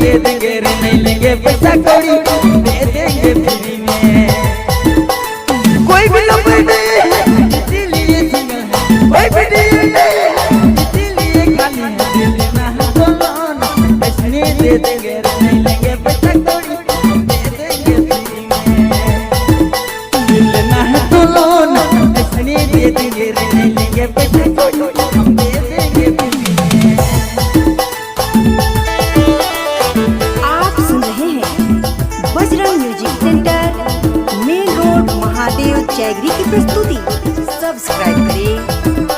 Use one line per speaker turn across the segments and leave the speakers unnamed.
दे देंगे रे, नहीं लेंगे पैसा कौड़ी, दे देंगे फ्री में। कोई भी लफड़ नहीं है इसीलिए सिंगल है, कोई भी नहीं है इसीलिए खाली है। दे देना है तो लोन ऐसे दे देंगे रे, नहीं लेंगे पैसा कौड़ी, दे देंगे फ्री में। लेना है तो लोन ऐसे दे देंगे रे, नहीं लेंगे पैसा कौड़ी, हम दे देंगे फ्री में।
आप सुन रहे हैं Bajrang music centre main road Mahadev Chaigari की प्रस्तुति। सब्सक्राइब करें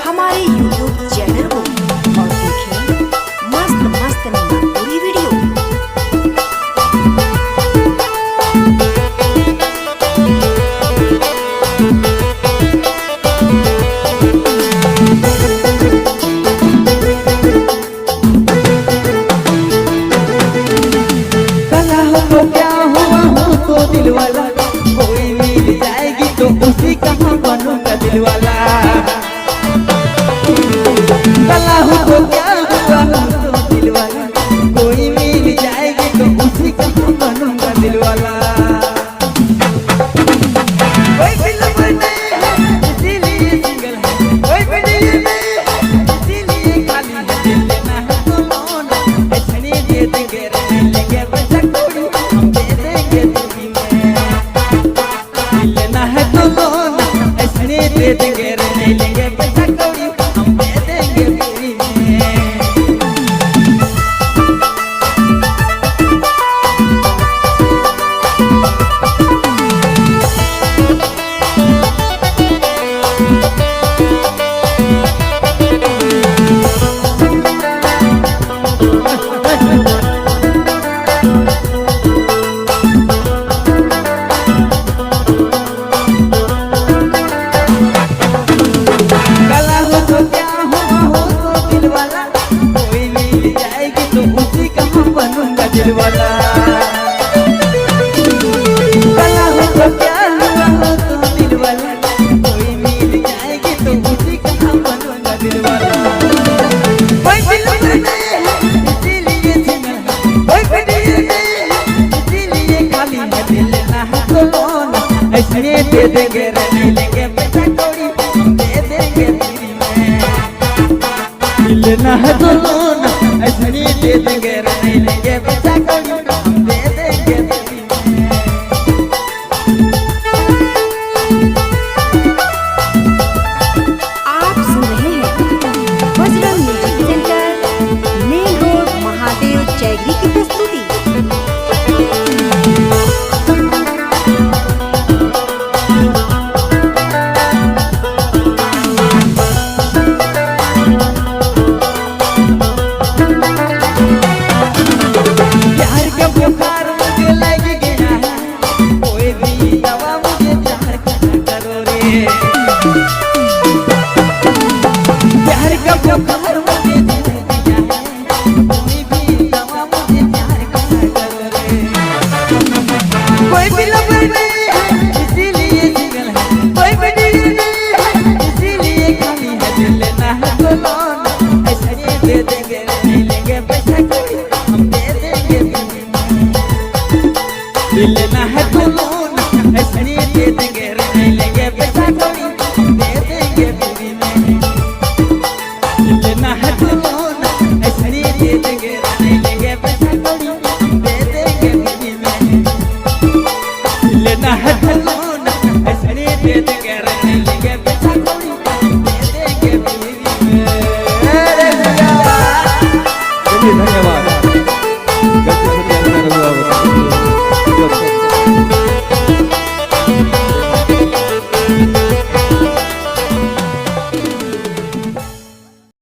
हमारे यूट्यूब चैनल को और देखें मस्त मस्त पूरी वीडियो।
तो क्या हुआ हो तो दिल वाला, कोई मिल जाएगी तो उसी का हम बनूंगा दिल वाला। कला हो तो क्या हुआ हो तो दिल वाला, कोई मिल जाएगी तो उसी का हम बनूंगा दिल वाला। कोई भी लफड़ नहीं है इसीलिए सिंगल है, कोई भी नहीं है इसीलिए खाली है। दे लेना है तो लोन ऐसे दे देंगे रे, नहीं लेंगे पैसा कौड़ी, हम दे देंगे फ्री में। लेना है तो लोन ऐसे दे देंगे रे, नहीं लेंगे पैसा कौड़ी, हम दे देंगे फ्री में। कला हो तो क्या हो तो दिल वाला, कोई मिल जाएगी तो उसी का हम बनूंगा दिल वाला। कला हो तो क्या हो तो दिल वाला, कोई मिल जाएगी तो उसी का हम बनूंगा दिल वाला। कोई दिल नहीं है इसीलिए सिंगल है, कोई भी नहीं है इसीलिए खाली है। दे लेना है तो लोन ऐसे दे देंगे रे, नहीं लेंगे पैसा कौड़ी, हम दे देंगे फ्री में। लेना है तो लोन ऐसे दे देंगे रे, नहीं लेंगे पैसा कौड़ी, हम दे देंगे फ्री में।
आप सुन रहे हैं Bajrang music centre main road Mahadev Chaigari की प्रस्तुति।